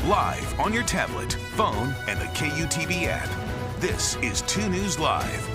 live on your tablet, phone, and the KUTV app. This is 2 News Live.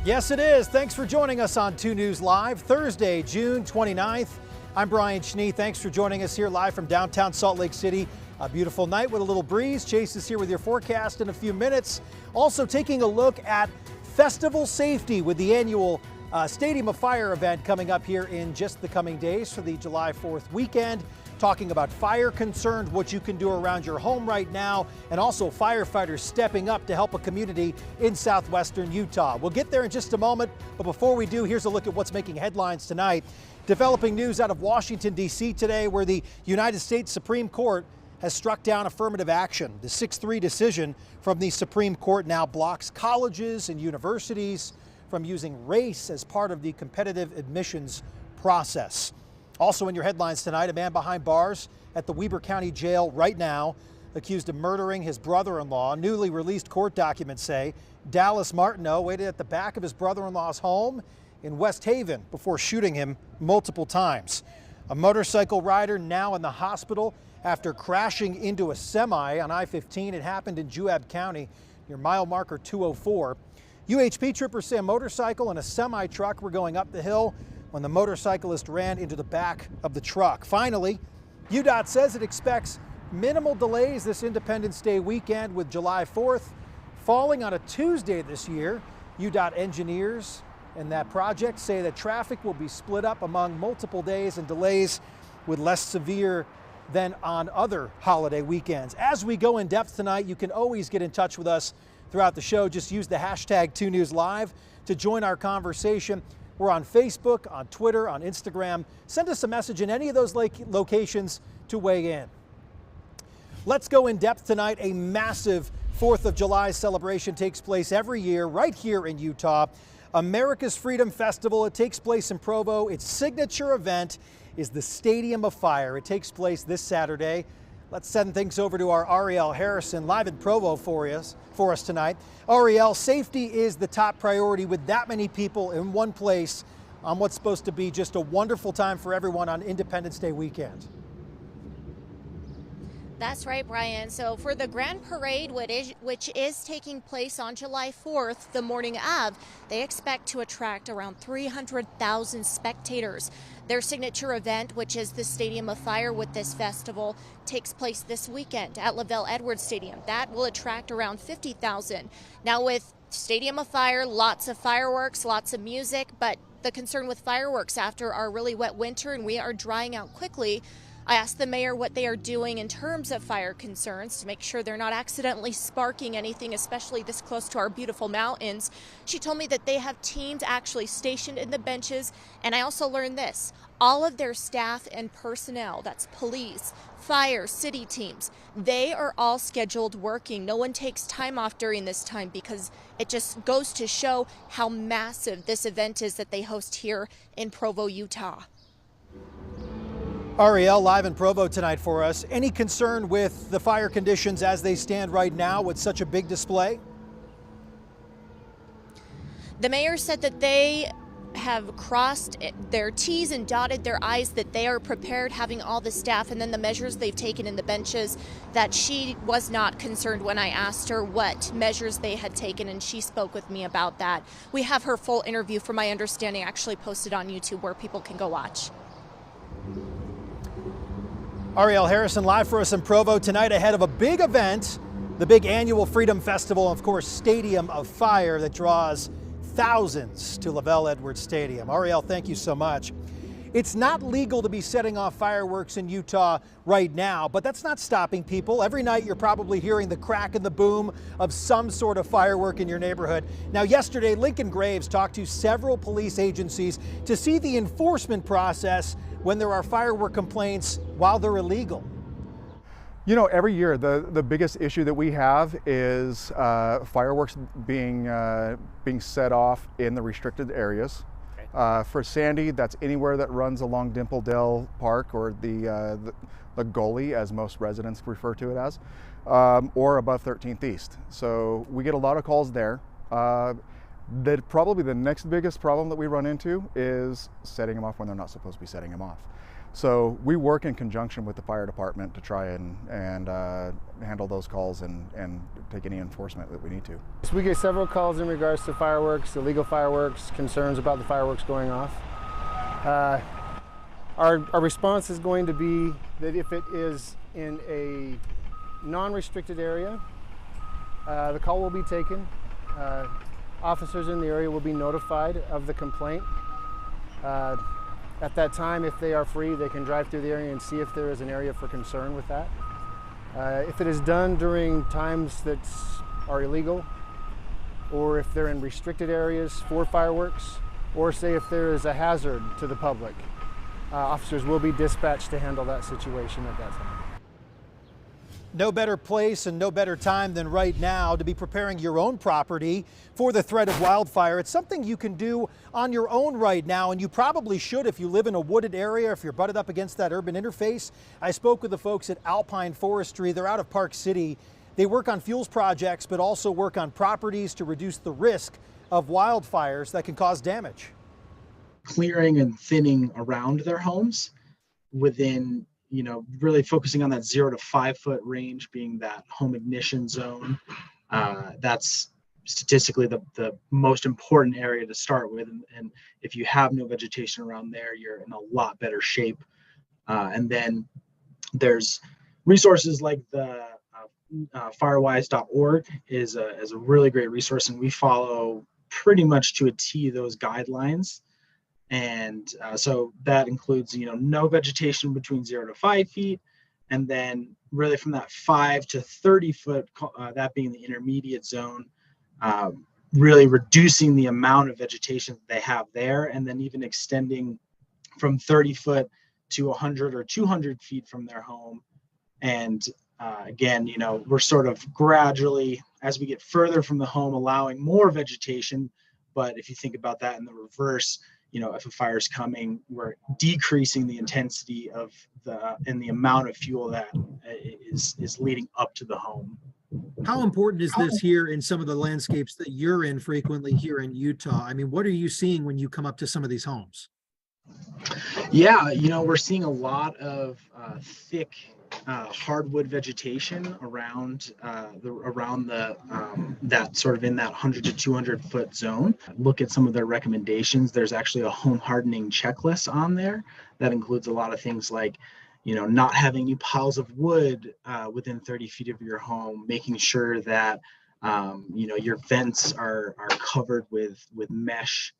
Yes, it is. Thanks for joining us on 2 News Live, Thursday, June 29th. I'm Brian Schnee. Thanks for joining us here live from downtown Salt Lake City. A beautiful night with a little breeze. Chase is here with your forecast in a few minutes. Also taking a look at festival safety with the annual Stadium of Fire event coming up here in just the coming days for the July 4th weekend. Talking about fire concerns, what you can do around your home right now, and also firefighters stepping up to help a community in southwestern Utah. We'll get there in just a moment, but before we do, here's a look at what's making headlines tonight. Developing news out of Washington, D.C. today, where the United States Supreme Court has struck down affirmative action. The 6-3 decision from the Supreme Court now blocks colleges and universities from using race as part of the competitive admissions process. Also in your headlines tonight, a man behind bars at the Weber County Jail right now, accused of murdering his brother-in-law. Newly released court documents say Dallas Martineau waited at the back of his brother-in-law's home in West Haven before shooting him multiple times. A motorcycle rider now in the hospital after crashing into a semi on I-15. It happened in Juab County near mile marker 204. UHP troopers say a motorcycle and a semi-truck were going up the hill when the motorcyclist ran into the back of the truck. Finally, UDOT says it expects minimal delays this Independence Day weekend with July 4th falling on a Tuesday this year. UDOT engineers and that project say that traffic will be split up among multiple days and delays with less severe than on other holiday weekends. As we go in depth tonight, you can always get in touch with us throughout the show. Just use the hashtag 2NewsLive to join our conversation. We're on Facebook, on Twitter, on Instagram. Send us a message in any of those locations to weigh in. Let's go in depth tonight. A massive 4th of July celebration takes place every year right here in Utah. America's Freedom Festival. It takes place in Provo. Its signature event is the Stadium of Fire. It takes place this Saturday. Let's send things over to our Ariel Harrison live in Provo for us tonight. Ariel, safety is the top priority with that many people in one place on what's supposed to be just a wonderful time for everyone on Independence Day weekend. That's right, Brian. So for the Grand Parade, which is taking place on July 4th, the morning of, they expect to attract around 300,000 spectators. Their signature event, which is the Stadium of Fire with this festival, takes place this weekend at Lavelle Edwards Stadium. That will attract around 50,000. Now with Stadium of Fire, lots of fireworks, lots of music, but the concern with fireworks after our really wet winter and we are drying out quickly, I asked the mayor what they are doing in terms of fire concerns to make sure they're not accidentally sparking anything, especially this close to our beautiful mountains. She told me that they have teams actually stationed in the benches, and I also learned this. All of their staff and personnel, that's police, fire, city teams, they are all scheduled working. No one takes time off during this time because it just goes to show how massive this event is that they host here in Provo, Utah. Ariel live in Provo tonight for us. Any concern with the fire conditions as they stand right now with such a big display? The mayor said that they have crossed their T's and dotted their I's, that they are prepared, having all the staff, and then the measures they've taken in the benches, that she was not concerned when I asked her what measures they had taken, and she spoke with me about that. We have her full interview, from my understanding, actually posted on YouTube where people can go watch. Ariel Harrison live for us in Provo tonight ahead of a big event, the big annual Freedom Festival, and of course, Stadium of Fire that draws thousands to Lavelle Edwards Stadium. Ariel, thank you so much. It's not legal to be setting off fireworks in Utah right now, but that's not stopping people. Every night you're probably hearing the crack and the boom of some sort of firework in your neighborhood. Now, yesterday, Lincoln Graves talked to several police agencies to see the enforcement process when there are firework complaints while they're illegal. You know, every year the biggest issue that we have is fireworks being set off in the restricted areas. For Sandy, that's anywhere that runs along Dimple Dell Park, or the gully, as most residents refer to it as, or above 13th East. So we get a lot of calls there. Probably the next biggest problem that we run into is setting them off when they're not supposed to be setting them off. So we work in conjunction with the fire department to try and handle those calls and take any enforcement that we need to. So we get several calls in regards to fireworks, illegal fireworks, concerns about the fireworks going off. Our response is going to be that if it is in a non-restricted area, the call will be taken. Officers in the area will be notified of the complaint. At that time, if they are free, they can drive through the area and see if there is an area for concern with that. If it is done during times that are illegal, or if they're in restricted areas for fireworks, or say if there is a hazard to the public, officers will be dispatched to handle that situation at that time. No better place and no better time than right now to be preparing your own property for the threat of wildfire. It's something you can do on your own right now, and you probably should if you live in a wooded area, if you're butted up against that urban interface. I spoke with the folks at Alpine Forestry. They're out of Park City. They work on fuels projects, but also work on properties to reduce the risk of wildfires that can cause damage. Clearing and thinning around their homes within, really focusing on that 0 to 5 foot range being that home ignition zone. That's statistically the most important area to start with. And if you have no vegetation around there, you're in a lot better shape. And then there's resources like the firewise.org is a really great resource. And we follow pretty much to a T those guidelines. And so that includes, no vegetation between 0 to 5 feet. And then really from that 5 to 30 foot, that being the intermediate zone, really reducing the amount of vegetation that they have there. And then even extending from 30 foot to 100 or 200 feet from their home. And again, we're sort of gradually, as we get further from the home, allowing more vegetation. But if you think about that in the reverse, if a fire is coming, we're decreasing the intensity of the amount of fuel that is leading up to the home. How important is this here in some of the landscapes that you're in frequently here in Utah? I mean, what are you seeing when you come up to some of these homes? Yeah, we're seeing a lot of thick hardwood vegetation around that sort of in that 100 to 200 foot zone. Look at some of their recommendations. There's actually a home hardening checklist on there that includes a lot of things like, not having any piles of wood within 30 feet of your home, making sure that your vents are covered with mesh.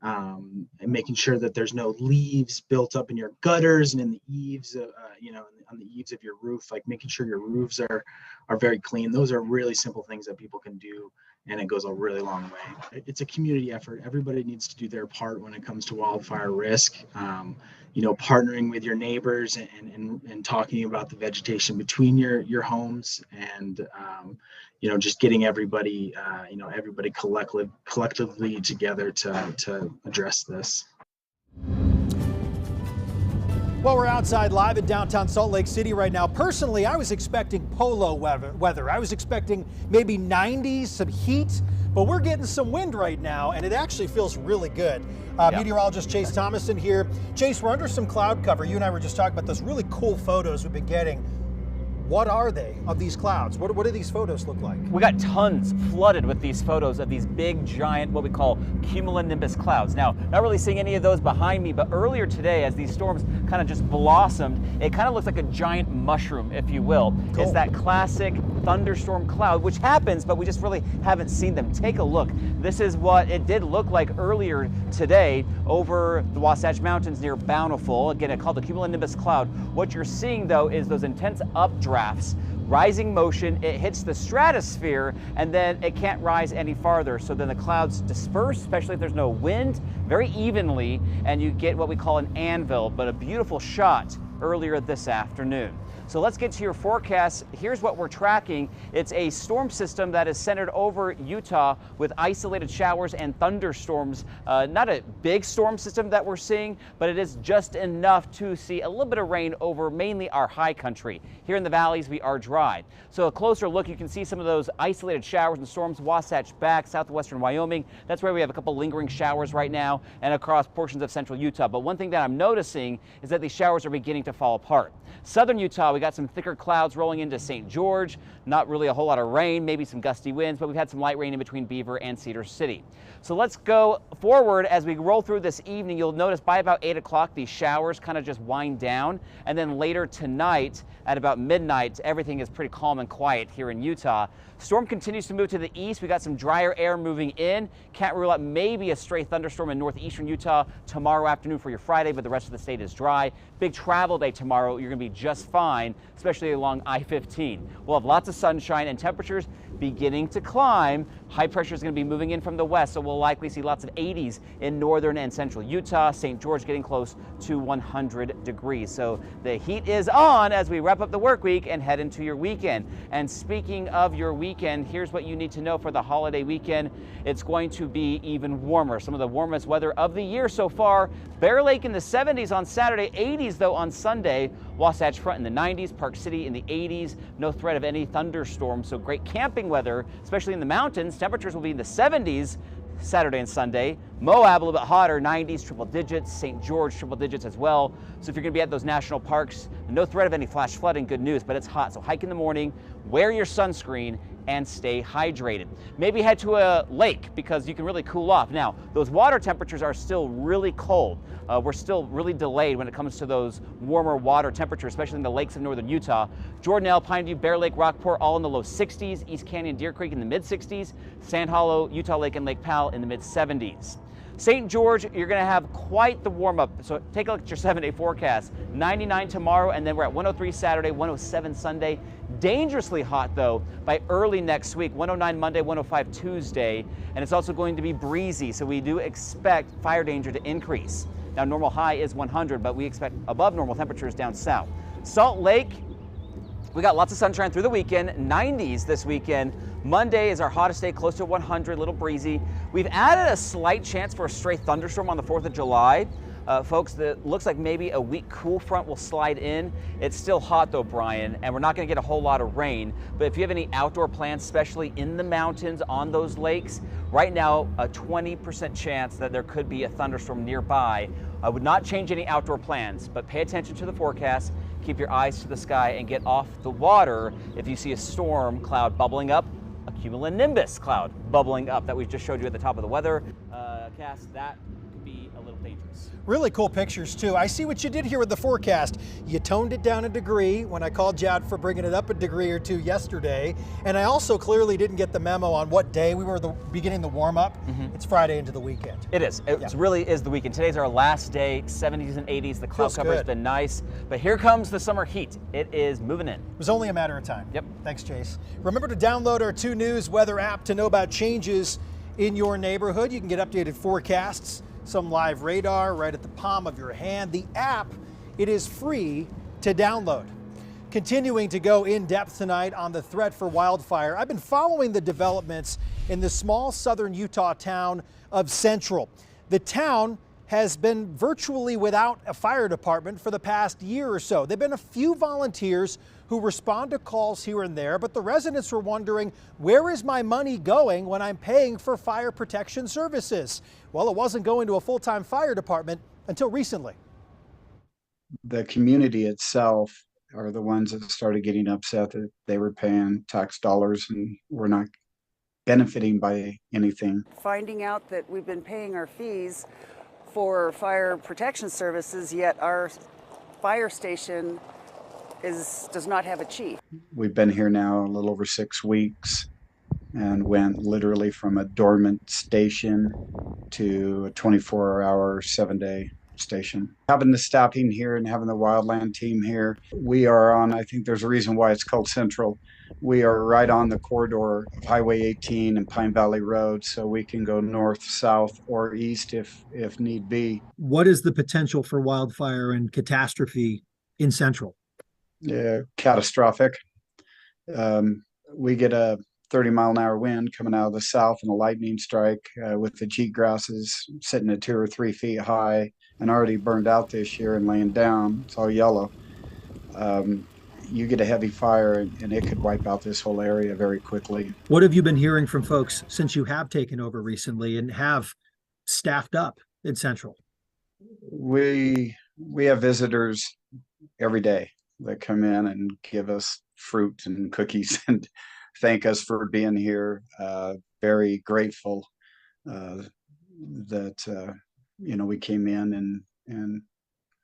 And making sure that there's no leaves built up in your gutters and in the eaves, on the eaves of your roof, like making sure your roofs are very clean. Those are really simple things that people can do, and it goes a really long way. It's a community effort. Everybody needs to do their part when it comes to wildfire risk. Partnering with your neighbors and talking about the vegetation between your homes, and just getting everybody collectively together to address this. Well, we're outside live in downtown Salt Lake City right now. Personally, I was expecting polo weather. I was expecting maybe 90s, some heat, but we're getting some wind right now, and it actually feels really good. Meteorologist Chase Thomason here. Chase, we're under some cloud cover. You and I were just talking about those really cool photos we've been getting. What are they of these clouds? What do these photos look like? We got tons flooded with these photos of these big, giant, what we call cumulonimbus clouds. Now, not really seeing any of those behind me, but earlier today, as these storms kind of just blossomed, it kind of looks like a giant mushroom, if you will. Cool. It's that classic thunderstorm cloud, which happens, but we just really haven't seen them. Take a look. This is what it did look like earlier today over the Wasatch Mountains near Bountiful. Again, it's called the cumulonimbus cloud. What you're seeing, though, is those intense updrafts. Rising motion, it hits the stratosphere, and then it can't rise any farther. So then the clouds disperse, especially if there's no wind, very evenly, and you get what we call an anvil, but a beautiful shot earlier this afternoon. So let's get to your forecast. Here's what we're tracking. It's a storm system that is centered over Utah with isolated showers and thunderstorms. Not a big storm system that we're seeing, but it is just enough to see a little bit of rain over mainly our high country. Here in the valleys, we are dry. So a closer look, you can see some of those isolated showers and storms, Wasatch back, southwestern Wyoming. That's where we have a couple lingering showers right now and across portions of central Utah. But one thing that I'm noticing is that these showers are beginning to fall apart. Southern Utah, we got some thicker clouds rolling into St. George. Not really a whole lot of rain, maybe some gusty winds, but we've had some light rain in between Beaver and Cedar City. So let's go forward as we roll through this evening. You'll notice by about 8 o'clock, these showers kind of just wind down. And then later tonight at about midnight, everything is pretty calm and quiet here in Utah. Storm continues to move to the east. We got some drier air moving in. Can't rule out maybe a stray thunderstorm in northeastern Utah tomorrow afternoon for your Friday, but the rest of the state is dry. Big travel day tomorrow. You're going to be just fine, especially along I-15. We'll have lots of sunshine and temperatures beginning to climb. High pressure is going to be moving in from the west, so we'll likely see lots of 80s in northern and central Utah. St. George getting close to 100 degrees. So the heat is on as we wrap up the work week and head into your weekend. And speaking of your weekend, here's what you need to know for the holiday weekend. It's going to be even warmer. Some of the warmest weather of the year so far. Bear Lake in the 70s on Saturday, 80s though on Sunday. Wasatch Front in the 90s, Park City in the 80s. No threat of any thunderstorms, so great camping weather, especially in the mountains. Temperatures will be in the 70s Saturday and Sunday. Moab a little bit hotter, 90s, triple digits. St. George, triple digits as well. So if you're going to be at those national parks, no threat of any flash flooding, good news, but it's hot. So hike in the morning, wear your sunscreen, and stay hydrated. Maybe head to a lake because you can really cool off. Now, those water temperatures are still really cold. We're still really delayed when it comes to those warmer water temperatures, especially in the lakes of northern Utah. Jordanelle, Pine View, Bear Lake, Rockport, all in the low 60s. East Canyon, Deer Creek in the mid 60s. Sand Hollow, Utah Lake, and Lake Powell in the mid 70s. St. George, you're going to have quite the warm-up. So take a look at your 7-day forecast. 99 tomorrow, and then we're at 103 Saturday, 107 Sunday. Dangerously hot, though, by early next week. 109 Monday, 105 Tuesday. And it's also going to be breezy, so we do expect fire danger to increase. Now, normal high is 100, but we expect above normal temperatures down south. Salt Lake, we got lots of sunshine through the weekend, 90s this weekend. Monday is our hottest day, close to 100, a little breezy. We've added a slight chance for a stray thunderstorm on the 4th of July. Folks, it looks like maybe a weak cool front will slide in. It's still hot though, Brian, and we're not going to get a whole lot of rain. But if you have any outdoor plans, especially in the mountains on those lakes, right now a 20% chance that there could be a thunderstorm nearby. I would not change any outdoor plans, but pay attention to the forecast. Keep your eyes to the sky and get off the water if you see a storm cloud bubbling up, a cumulonimbus cloud bubbling up that we just showed you at the top of the weather cast. That could be a little dangerous. Really cool pictures too. I see what you did here with the forecast. You toned it down a degree when I called you out for bringing it up a degree or two yesterday. And I also clearly didn't get the memo on what day we were beginning the warm up. It's Friday into the weekend. It is. It really is the weekend. Today's our last day, 70s and 80s. The cloud cover has been nice, but here comes the summer heat. It is moving in. It was only a matter of time. Yep. Thanks, Chase. Remember to download our 2 News weather app to know about changes in your neighborhood. You can get updated forecasts, some live radar right at the palm of your hand. The app, it is free to download. Continuing to go in depth tonight on the threat for wildfire, I've been following the developments in the small southern Utah town of Central. The town has been virtually without a fire department for the past year or so. There have been a few volunteers who respond to calls here and there, but the residents were wondering, where is my money going when I'm paying for fire protection services? Well, it wasn't going to a full-time fire department until recently. The community itself are the ones that started getting upset that they were paying tax dollars and were not benefiting by anything. Finding out that we've been paying our fees for fire protection services, yet our fire station does not have a chief. We've been here now a little over 6 weeks and went literally from a dormant station to a 24-hour, 7-day station. Having the staffing here and having the wildland team here, we are on, I think there's a reason why it's called Central. We are right on the corridor of Highway 18 and Pine Valley Road, so we can go north, south, or east if need be. What is the potential for wildfire and catastrophe in Central? Yeah, catastrophic. We get a 30-mile-an-hour wind coming out of the south and a lightning strike with the cheat grasses sitting at 2 or 3 feet high and already burned out this year and laying down. It's all yellow. You get a heavy fire and it could wipe out this whole area very quickly. What have you been hearing from folks since you have taken over recently and have staffed up in Central? We have visitors every day that come in and give us fruit and cookies and thank us for being here. Very grateful that we came in and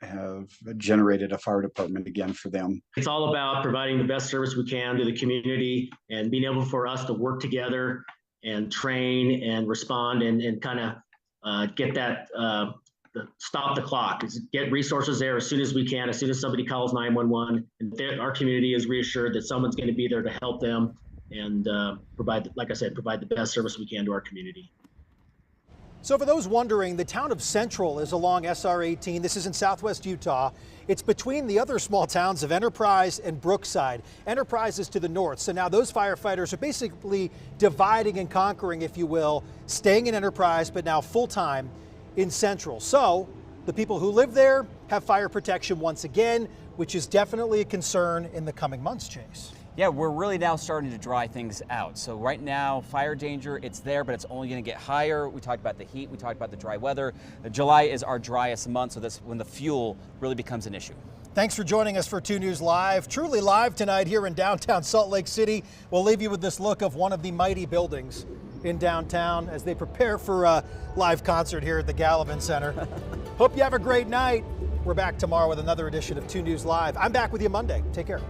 have generated a fire department again for them. It's all about providing the best service we can to the community and being able for us to work together and train and respond and kind of get that stop the clock, get resources there as soon as we can, as soon as somebody calls 911, and our community is reassured that someone's going to be there to help them and provide, like I said, provide the best service we can to our community. So for those wondering, the town of Central is along SR 18. This is in southwest Utah. It's between the other small towns of Enterprise and Brookside. Enterprise is to the north. So now those firefighters are basically dividing and conquering, if you will, staying in Enterprise, but now full time in Central. So the people who live there have fire protection once again, which is definitely a concern in the coming months, Chase. Yeah, we're really now starting to dry things out. So right now, fire danger, it's there, but it's only going to get higher. We talked about the heat, we talked about the dry weather. July is our driest month, so that's when the fuel really becomes an issue. Thanks for joining us for 2 News Live. Truly live tonight here in downtown Salt Lake City. We'll leave you with this look of one of the mighty buildings in downtown as they prepare for a live concert here at the Gallivan Center. Hope you have a great night. We're back tomorrow with another edition of 2 News Live. I'm back with you Monday. Take care.